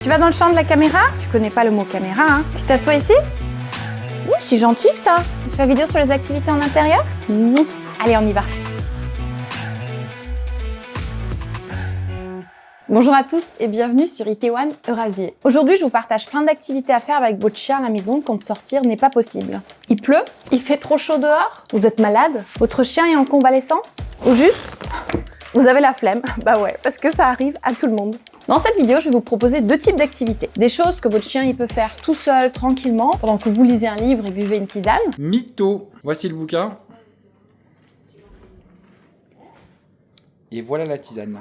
Tu vas dans le champ de la caméra? Tu connais pas le mot caméra, hein? Tu t'assois ici? Ouh, c'est gentil ça! Tu fais vidéo sur les activités en intérieur? Allez, on y va! Bonjour à tous et bienvenue sur Itaewon Eurasier. Aujourd'hui, je vous partage plein d'activités à faire avec votre chien à la maison quand sortir n'est pas possible. Il pleut? Il fait trop chaud dehors? Vous êtes malade? Votre chien est en convalescence? Ou juste, vous avez la flemme? Bah ouais, parce que ça arrive à tout le monde. Dans cette vidéo, je vais vous proposer deux types d'activités. Des choses que votre chien il peut faire tout seul, tranquillement, pendant que vous lisez un livre et buvez une tisane. Mytho. Voici le bouquin. Et voilà la tisane.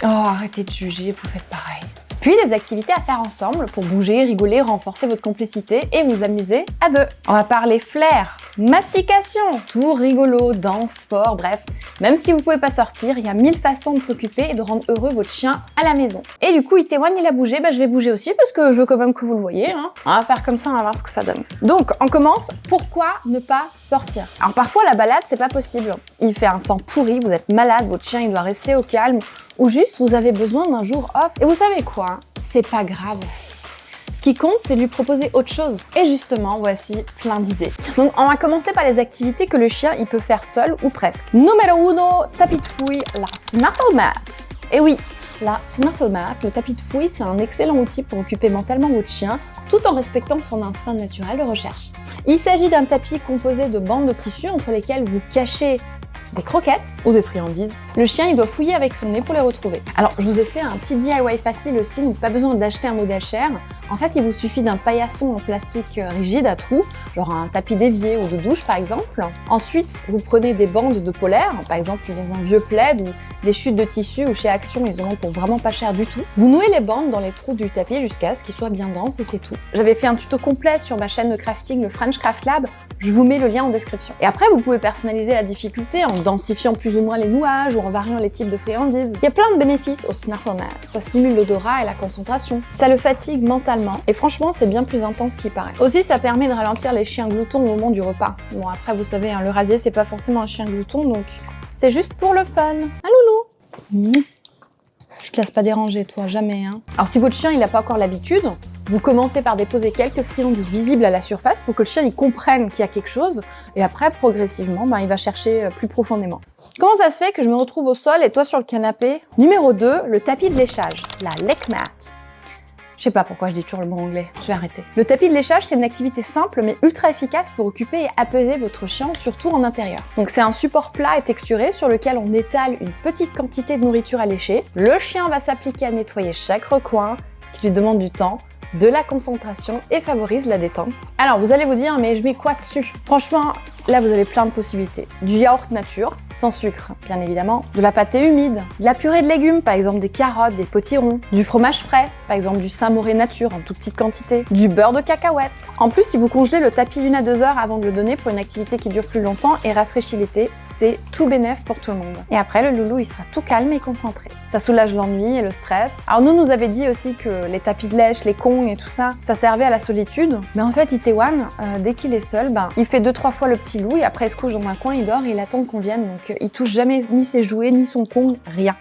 Oh, arrêtez de juger, vous faites pareil. Puis des activités à faire ensemble pour bouger, rigoler, renforcer votre complicité et vous amuser à deux. On va parler flair, mastication, tout rigolo, danse, sport, bref. Même si vous pouvez pas sortir, il y a 1000 façons de s'occuper et de rendre heureux votre chien à la maison. Et du coup, Itaewon, il a bougé, bah je vais bouger aussi parce que je veux quand même que vous le voyez. Hein. On va faire comme ça, on va voir ce que ça donne. Donc, on commence. Pourquoi ne pas sortir? Alors parfois, la balade, c'est pas possible. Il fait un temps pourri, vous êtes malade, votre chien, il doit rester au calme. Ou juste, vous avez besoin d'un jour off. Et vous savez quoi? C'est pas grave. Ce qui compte, c'est de lui proposer autre chose. Et justement, voici plein d'idées. Donc, on va commencer par les activités que le chien, il peut faire seul ou presque. Numéro 1, tapis de fouille, la Snuffle Mat. Et oui, la Snuffle Mat, le tapis de fouille, c'est un excellent outil pour occuper mentalement votre chien, tout en respectant son instinct naturel de recherche. Il s'agit d'un tapis composé de bandes de tissu entre lesquelles vous cachez des croquettes ou des friandises. Le chien, il doit fouiller avec son nez pour les retrouver. Alors, je vous ai fait un petit DIY facile aussi, donc pas besoin d'acheter un modèle cher. En fait, il vous suffit d'un paillasson en plastique rigide à trous, genre un tapis d'évier ou de douche par exemple. Ensuite, vous prenez des bandes de polaire, par exemple dans un vieux plaid ou des chutes de tissu ou chez Action, ils en ont pour vraiment pas cher du tout. Vous nouez les bandes dans les trous du tapis jusqu'à ce qu'ils soient bien denses et c'est tout. J'avais fait un tuto complet sur ma chaîne de crafting, le French Craft Lab. Je vous mets le lien en description. Et après, vous pouvez personnaliser la difficulté en densifiant plus ou moins les nouages ou en variant les types de friandises. Il y a plein de bénéfices au Snuffle Mat. Ça stimule l'odorat et la concentration. Ça le fatigue mentalement. Et franchement, c'est bien plus intense qu'il paraît. Aussi, ça permet de ralentir les chiens gloutons au moment du repas. Bon, après, vous savez, hein, le rasier, c'est pas forcément un chien glouton, donc c'est juste pour le fun. Un loulou. Je te laisse pas déranger, toi, jamais. Hein. Alors, si votre chien, il n'a pas encore l'habitude, vous commencez par déposer quelques friandises visibles à la surface pour que le chien il comprenne qu'il y a quelque chose. Et après, progressivement, il va chercher plus profondément. Comment ça se fait que je me retrouve au sol et toi sur le canapé? Numéro 2, le tapis de léchage, la Lek Mat. Je sais pas pourquoi je dis toujours le mot anglais, je vais arrêter. Le tapis de léchage, c'est une activité simple mais ultra efficace pour occuper et apaiser votre chien, surtout en intérieur. Donc c'est un support plat et texturé sur lequel on étale une petite quantité de nourriture à lécher. Le chien va s'appliquer à nettoyer chaque recoin, ce qui lui demande du temps, de la concentration et favorise la détente. Alors vous allez vous dire, mais je mets quoi dessus? Franchement, là vous avez plein de possibilités. Du yaourt nature, sans sucre bien évidemment, de la pâtée humide, de la purée de légumes, par exemple des carottes, des potirons, du fromage frais, par exemple du Saint-Moré nature en toute petite quantité, du beurre de cacahuète. En plus, si vous congelez le tapis 1 à 2 heures avant de le donner pour une activité qui dure plus longtemps et rafraîchit l'été, c'est tout bénef pour tout le monde. Et après, le loulou il sera tout calme et concentré. Ça soulage l'ennui et le stress. Alors nous avait dit aussi que les tapis de lèche, les kongs et tout ça, ça servait à la solitude. Mais en fait, Itaewon, dès qu'il est seul, il fait 2-3 fois le petit loup et après il se couche dans un coin, il dort et il attend qu'on vienne. Donc il touche jamais ni ses jouets, ni son kong, rien.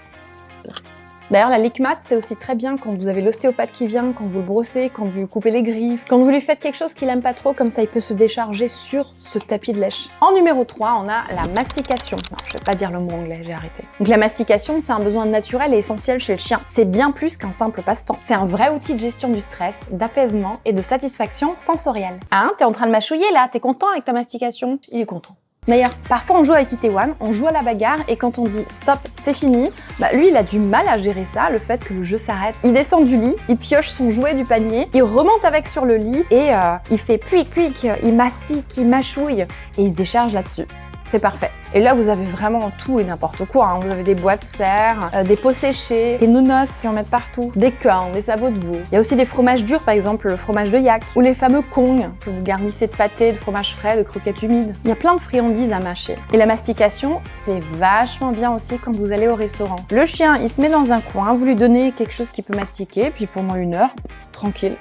D'ailleurs, la Lek Mat, c'est aussi très bien quand vous avez l'ostéopathe qui vient, quand vous le brossez, quand vous lui coupez les griffes, quand vous lui faites quelque chose qu'il aime pas trop, comme ça il peut se décharger sur ce tapis de lèche. En numéro 3, on a la mastication. Non, je vais pas dire le mot anglais, j'ai arrêté. Donc la mastication, c'est un besoin naturel et essentiel chez le chien. C'est bien plus qu'un simple passe-temps. C'est un vrai outil de gestion du stress, d'apaisement et de satisfaction sensorielle. Hein, t'es en train de mâchouiller là, t'es content avec ta mastication? Il est content. D'ailleurs, parfois on joue avec Itaewon, on joue à la bagarre et quand on dit stop, c'est fini, lui il a du mal à gérer ça, le fait que le jeu s'arrête. Il descend du lit, il pioche son jouet du panier, il remonte avec sur le lit et il fait puic, il mastique, il mâchouille et il se décharge là-dessus. C'est parfait. Et là, vous avez vraiment tout et n'importe quoi. Hein. Vous avez des boîtes de serre, des pots séchés, des nounos qui en mettent partout, des cornes, des sabots de veau. Il y a aussi des fromages durs, par exemple le fromage de yak, ou les fameux kongs que vous garnissez de pâté, de fromage frais, de croquettes humides. Il y a plein de friandises à mâcher. Et la mastication, c'est vachement bien aussi quand vous allez au restaurant. Le chien, il se met dans un coin, vous lui donnez quelque chose qu'il peut mastiquer, puis pendant 1 heure, tranquille.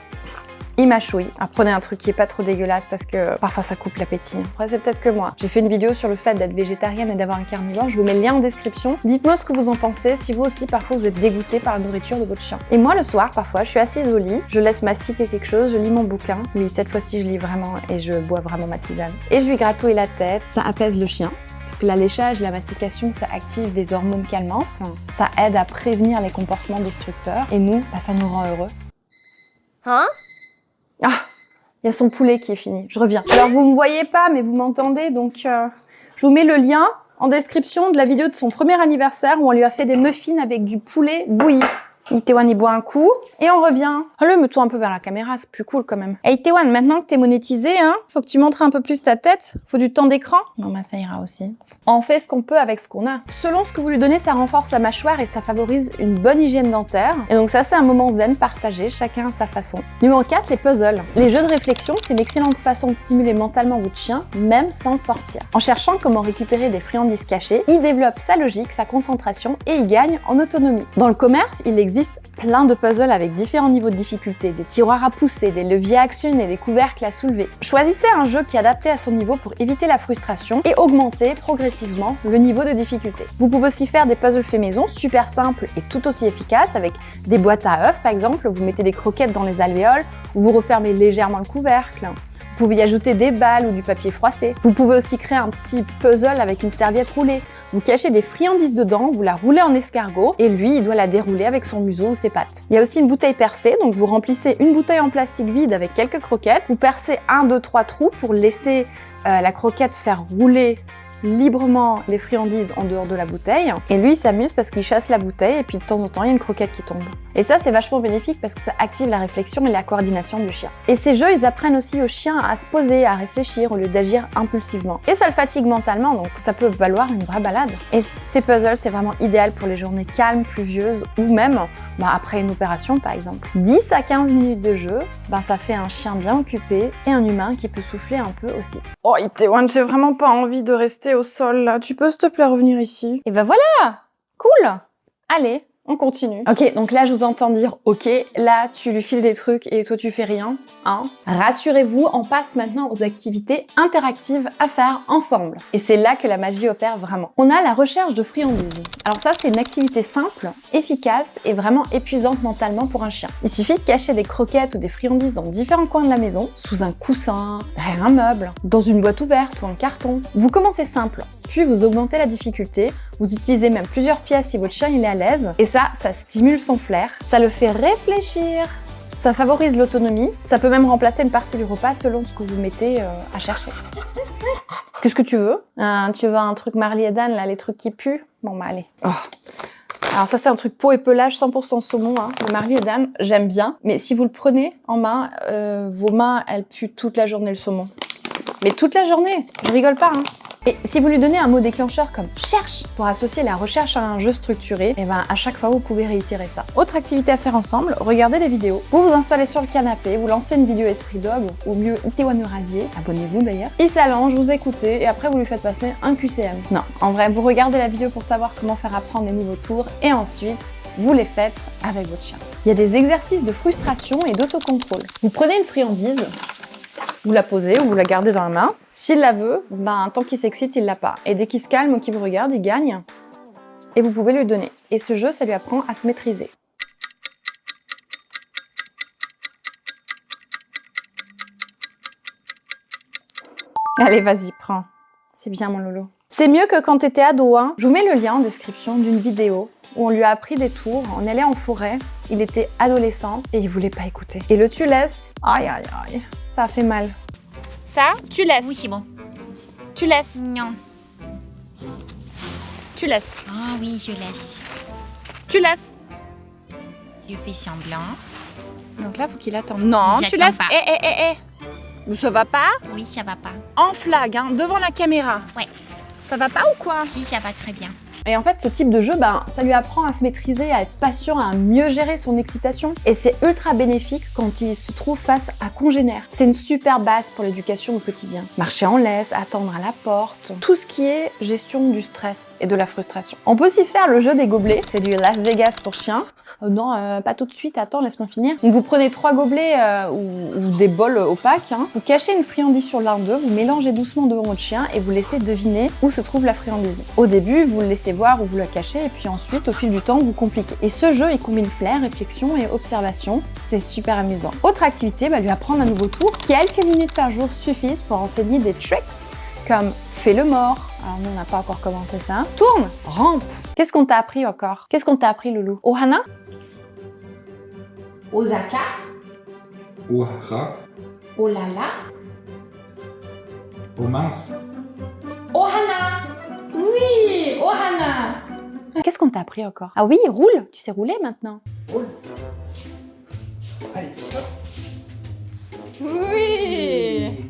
il mâchouille. Alors, prenez un truc qui est pas trop dégueulasse parce que parfois ça coupe l'appétit. Après, c'est peut-être que moi. J'ai fait une vidéo sur le fait d'être végétarienne et d'avoir un carnivore. Je vous mets le lien en description. Dites-moi ce que vous en pensez, si vous aussi parfois vous êtes dégoûté par la nourriture de votre chien. Et moi, le soir, parfois, je suis assise au lit, je laisse mastiquer quelque chose, je lis mon bouquin. Oui, cette fois-ci, je lis vraiment et je bois vraiment ma tisane. Et je lui gratouille la tête. Ça apaise le chien. Parce que l'alléchage, la mastication, ça active des hormones calmantes, ça aide à prévenir les comportements destructeurs, et nous, ça nous rend heureux. Hein? Ah, il y a son poulet qui est fini, je reviens. Alors vous me voyez pas, mais vous m'entendez, donc je vous mets le lien en description de la vidéo de son premier anniversaire où on lui a fait des muffins avec du poulet bouilli. Itaewon, il boit un coup et on revient. Allez, mets-toi un peu vers la caméra, c'est plus cool quand même. Hey Itaewon, maintenant que t'es monétisé, hein, faut que tu montres un peu plus ta tête. Faut du temps d'écran. Non, bah ça ira aussi. On fait ce qu'on peut avec ce qu'on a. Selon ce que vous lui donnez, ça renforce la mâchoire et ça favorise une bonne hygiène dentaire. Et donc ça, c'est un moment zen partagé, chacun à sa façon. Numéro 4, les puzzles. Les jeux de réflexion, c'est une excellente façon de stimuler mentalement votre chien, même sans sortir. En cherchant comment récupérer des friandises cachées, il développe sa logique, sa concentration et il gagne en autonomie. Dans le commerce, il existe plein de puzzles avec différents niveaux de difficulté, des tiroirs à pousser, des leviers à actionner, des couvercles à soulever. Choisissez un jeu qui est adapté à son niveau pour éviter la frustration et augmenter progressivement le niveau de difficulté. Vous pouvez aussi faire des puzzles faits maison, super simples et tout aussi efficaces, avec des boîtes à œufs par exemple, vous mettez des croquettes dans les alvéoles ou vous refermez légèrement le couvercle. Vous pouvez y ajouter des balles ou du papier froissé. Vous pouvez aussi créer un petit puzzle avec une serviette roulée. Vous cachez des friandises dedans, vous la roulez en escargot et lui, il doit la dérouler avec son museau ou ses pattes. Il y a aussi une bouteille percée, donc vous remplissez une bouteille en plastique vide avec quelques croquettes. Vous percez 1, 2, 3 trous pour laisser la croquette faire rouler librement les friandises en dehors de la bouteille. Et lui, il s'amuse parce qu'il chasse la bouteille et puis de temps en temps, il y a une croquette qui tombe. Et ça, c'est vachement bénéfique parce que ça active la réflexion et la coordination du chien. Et ces jeux, ils apprennent aussi au chien à se poser, à réfléchir au lieu d'agir impulsivement. Et ça le fatigue mentalement, donc ça peut valoir une vraie balade. Et ces puzzles, c'est vraiment idéal pour les journées calmes, pluvieuses ou même après une opération par exemple. 10 à 15 minutes de jeu, ça fait un chien bien occupé et un humain qui peut souffler un peu aussi. Oh Itaewon, j'ai vraiment pas envie de rester au sol là. Tu peux s'il te plaît revenir ici? Et ben voilà! Cool! Allez, on continue. Ok, donc là je vous entends dire ok, là tu lui files des trucs et toi tu fais rien, hein. Rassurez-vous, on passe maintenant aux activités interactives à faire ensemble. Et c'est là que la magie opère vraiment. On a la recherche de friandises. Alors ça c'est une activité simple, efficace et vraiment épuisante mentalement pour un chien. Il suffit de cacher des croquettes ou des friandises dans différents coins de la maison, sous un coussin, derrière un meuble, dans une boîte ouverte ou un carton. Vous commencez simple, puis vous augmentez la difficulté, vous utilisez même plusieurs pièces si votre chien il est à l'aise, et ça stimule son flair, ça le fait réfléchir, ça favorise l'autonomie, ça peut même remplacer une partie du repas selon ce que vous mettez à chercher. Qu'est-ce que tu veux? Tu veux un truc Marley et Dan, là, les trucs qui puent? Bon bah allez. Oh. Alors ça c'est un truc peau et pelage 100% saumon, hein. Le Marley et Dan, j'aime bien, mais si vous le prenez en main, vos mains elles puent toute la journée le saumon. Mais toute la journée, je rigole pas, hein. Et si vous lui donnez un mot déclencheur comme « cherche » pour associer la recherche à un jeu structuré, et à chaque fois vous pouvez réitérer ça. Autre activité à faire ensemble, regardez des vidéos. Vous vous installez sur le canapé, vous lancez une vidéo Esprit Dog, ou mieux Itaewon Eurasier, abonnez-vous d'ailleurs. Il s'allonge, vous écoutez, et après vous lui faites passer un QCM. Non, en vrai, vous regardez la vidéo pour savoir comment faire apprendre des nouveaux tours, et ensuite, vous les faites avec votre chien. Il y a des exercices de frustration et d'autocontrôle. Vous prenez une friandise, vous la posez ou vous la gardez dans la main. S'il la veut, tant qu'il s'excite, il l'a pas. Et dès qu'il se calme ou qu'il vous regarde, il gagne. Et vous pouvez lui donner. Et ce jeu, ça lui apprend à se maîtriser. Allez, vas-y, prends. C'est bien, mon loulou. C'est mieux que quand t'étais ado, hein. Je vous mets le lien en description d'une vidéo où on lui a appris des tours. On allait en forêt. Il était adolescent et il voulait pas écouter. Et le tu laisses. Aïe, aïe, aïe. Ça a fait mal. Ça, tu laisses. Oui, c'est bon. Tu laisses. Non. Tu laisses. Ah oui, je laisse. Tu laisses. Je fais semblant. Donc là, faut qu'il attende. Non, tu J'attends laisses. pas. Mais ça va pas? Oui, ça va pas. En flag, hein, devant la caméra. Ouais. Ça va pas ou quoi? Si, ça va très bien. Et en fait, ce type de jeu, ça lui apprend à se maîtriser, à être patient, à mieux gérer son excitation. Et c'est ultra bénéfique quand il se trouve face à congénères. C'est une super base pour l'éducation au quotidien. Marcher en laisse, attendre à la porte, tout ce qui est gestion du stress et de la frustration. On peut aussi faire le jeu des gobelets, c'est du Las Vegas pour chiens. Non, pas tout de suite, attends, laisse-moi finir. Donc vous prenez 3 gobelets ou des bols opaques, vous cachez une friandise sur l'un d'eux, vous mélangez doucement devant votre chien et vous laissez deviner où se trouve la friandise. Au début, vous le laissez voir ou vous la cachez et puis ensuite, au fil du temps, vous compliquez. Et ce jeu, il combine flair, réflexion et observation. C'est super amusant. Autre activité, lui apprendre un nouveau tour. Quelques minutes par jour suffisent pour enseigner des tricks comme fais le mort. Alors nous, on n'a pas encore commencé ça. Tourne, rampe. Qu'est-ce qu'on t'a appris encore? Qu'est-ce qu'on t'a appris, Loulou? Ohana? Osaka? Ohara. Olala? Romance. Ohana! Oui, Ohana! Qu'est-ce qu'on t'a appris encore? Ah oui, roule. Tu sais rouler maintenant. Roule. Allez, hop. Oui.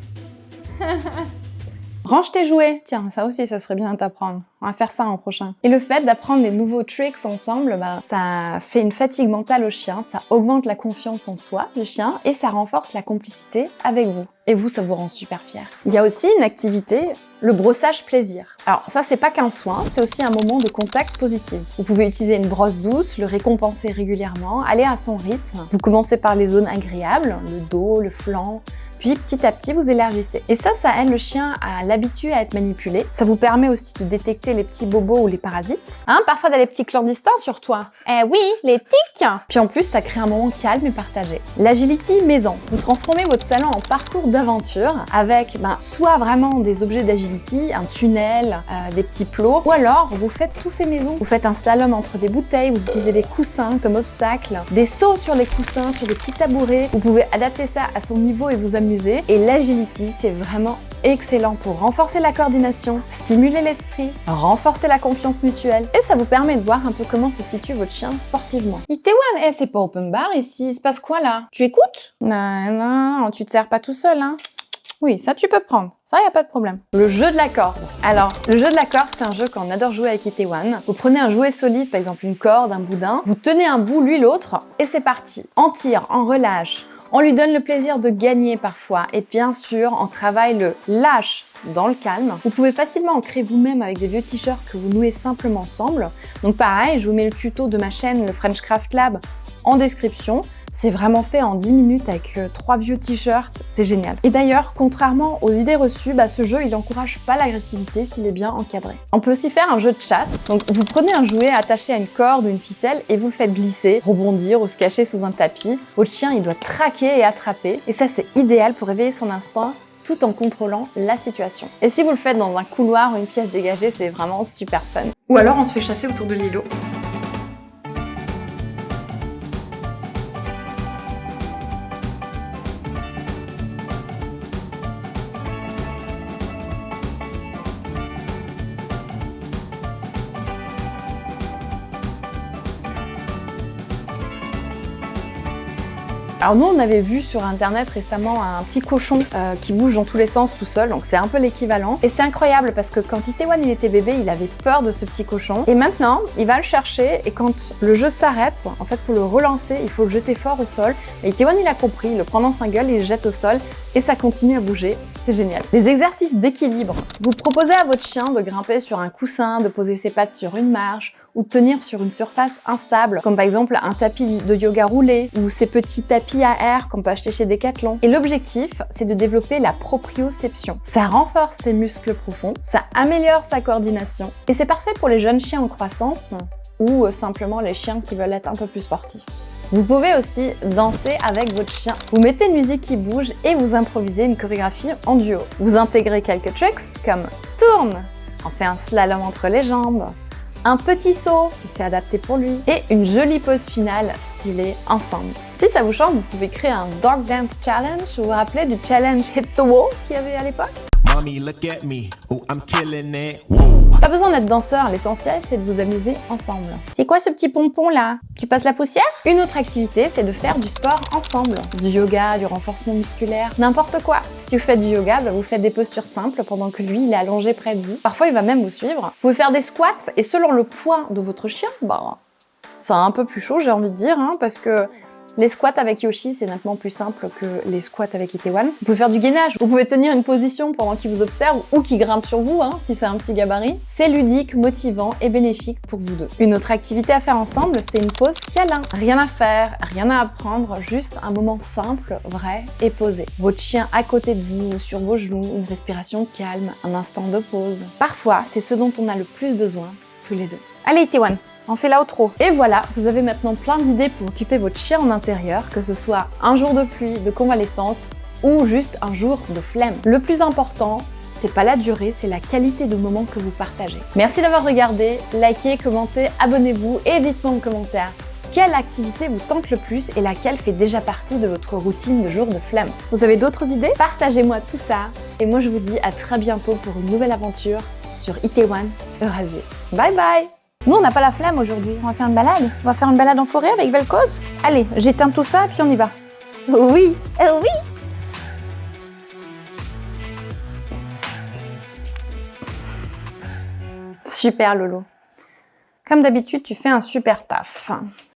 Range tes jouets. Tiens, ça aussi, ça serait bien à t'apprendre. On va faire ça en prochain. Et le fait d'apprendre des nouveaux tricks ensemble, ça fait une fatigue mentale au chien, ça augmente la confiance en soi du chien et ça renforce la complicité avec vous. Et vous, ça vous rend super fier. Il y a aussi une activité, le brossage plaisir. Alors ça, c'est pas qu'un soin, c'est aussi un moment de contact positif. Vous pouvez utiliser une brosse douce, le récompenser régulièrement, aller à son rythme. Vous commencez par les zones agréables, le dos, le flanc, puis petit à petit, vous élargissez. Et ça aide le chien à l'habituer à être manipulé. Ça vous permet aussi de détecter les petits bobos ou les parasites. Parfois, t'as les petits clandestins sur toi. Eh oui, les tics. Puis en plus, ça crée un moment calme et partagé. L'agility maison. Vous transformez votre salon en parcours d'aventure avec soit vraiment des objets d'agility, un tunnel, des petits plots, ou alors vous faites tout fait maison. Vous faites un slalom entre des bouteilles, vous utilisez des coussins comme obstacle, des sauts sur les coussins, sur des petits tabourets. Vous pouvez adapter ça à son niveau et vous amuser. Et l'agility, c'est vraiment excellent pour renforcer la coordination, stimuler l'esprit, renforcer la confiance mutuelle. Et ça vous permet de voir un peu comment se situe votre chien sportivement. Itaewon, c'est pas open bar ici, il se passe quoi là? Tu écoutes? Non, tu te sers pas tout seul, Oui, ça tu peux prendre, ça y a pas de problème. Le jeu de la corde. Alors, le jeu de la corde, c'est un jeu qu'on adore jouer avec Itaewon. Vous prenez un jouet solide, par exemple une corde, un boudin, vous tenez un bout, lui l'autre, et c'est parti. En tir, en relâche. On lui donne le plaisir de gagner parfois et bien sûr, on travaille le lâche dans le calme. Vous pouvez facilement en créer vous-même avec des vieux t-shirts que vous nouez simplement ensemble. Donc pareil, je vous mets le tuto de ma chaîne, le French Craft Lab, en description. C'est vraiment fait en 10 minutes avec 3 vieux t-shirts, c'est génial. Et d'ailleurs, contrairement aux idées reçues, ce jeu, il n'encourage pas l'agressivité s'il est bien encadré. On peut aussi faire un jeu de chasse. Donc vous prenez un jouet attaché à une corde ou une ficelle et vous le faites glisser, rebondir ou se cacher sous un tapis. Votre chien, il doit traquer et attraper. Et ça, c'est idéal pour réveiller son instinct tout en contrôlant la situation. Et si vous le faites dans un couloir ou une pièce dégagée, c'est vraiment super fun. Ou alors on se fait chasser autour de l'îlot. Alors nous, on avait vu sur internet récemment un petit cochon qui bouge dans tous les sens tout seul, donc c'est un peu l'équivalent. Et c'est incroyable parce que quand Itaewon il était bébé, il avait peur de ce petit cochon. Et maintenant, il va le chercher et quand le jeu s'arrête, en fait pour le relancer, il faut le jeter fort au sol. Et Itaewon il a compris, il le prend dans sa gueule, il le jette au sol et ça continue à bouger. C'est génial. Les exercices d'équilibre. Vous proposez à votre chien de grimper sur un coussin, de poser ses pattes sur une marche, ou de tenir sur une surface instable, comme par exemple un tapis de yoga roulé, ou ces petits tapis à air qu'on peut acheter chez Decathlon. Et l'objectif, c'est de développer la proprioception. Ça renforce ses muscles profonds, ça améliore sa coordination, et c'est parfait pour les jeunes chiens en croissance, ou simplement les chiens qui veulent être un peu plus sportifs. Vous pouvez aussi danser avec votre chien. Vous mettez une musique qui bouge et vous improvisez une chorégraphie en duo. Vous intégrez quelques tricks comme tourne, on fait un slalom entre les jambes, un petit saut si c'est adapté pour lui, et une jolie pause finale stylée ensemble. Si ça vous chante, vous pouvez créer un Dog Dance Challenge. Vous vous rappelez du challenge Hit the Wall qu'il y avait à l'époque? Mommy, look at me. Oh, I'm killing it. Whoa. Pas besoin d'être danseur, l'essentiel c'est de vous amuser ensemble. C'est quoi ce petit pompon là? Tu passes la poussière? Une autre activité, c'est de faire du sport ensemble. Du yoga, du renforcement musculaire, n'importe quoi. Si vous faites du yoga, vous faites des postures simples pendant que lui il est allongé près de vous. Parfois il va même vous suivre. Vous pouvez faire des squats et selon le poids de votre chien, c'est un peu plus chaud j'ai envie de dire, parce que les squats avec Yoshi, c'est nettement plus simple que les squats avec Itaewon. Vous pouvez faire du gainage, vous pouvez tenir une position pendant qu'il vous observe ou qu'il grimpe sur vous, si c'est un petit gabarit. C'est ludique, motivant et bénéfique pour vous deux. Une autre activité à faire ensemble, c'est une pause câlin. Rien à faire, rien à apprendre, juste un moment simple, vrai et posé. Votre chien à côté de vous, sur vos genoux, une respiration calme, un instant de pause. Parfois, c'est ce dont on a le plus besoin, tous les deux. Allez Itaewon, on fait l'outro. Et voilà, vous avez maintenant plein d'idées pour occuper votre chien en intérieur, que ce soit un jour de pluie, de convalescence ou juste un jour de flemme. Le plus important, c'est pas la durée, c'est la qualité de moment que vous partagez. Merci d'avoir regardé, likez, commentez, abonnez-vous et dites-moi en commentaire quelle activité vous tente le plus et laquelle fait déjà partie de votre routine de jour de flemme. Vous avez d'autres idées? Partagez-moi tout ça et moi je vous dis à très bientôt pour une nouvelle aventure sur Itaewon Eurasier. Bye bye! Nous, on n'a pas la flemme aujourd'hui. On va faire une balade. On va faire une balade en forêt avec Vel'Koz. Allez, j'éteins tout ça et puis on y va. Oui, oui. Super, Lolo. Comme d'habitude, tu fais un super taf.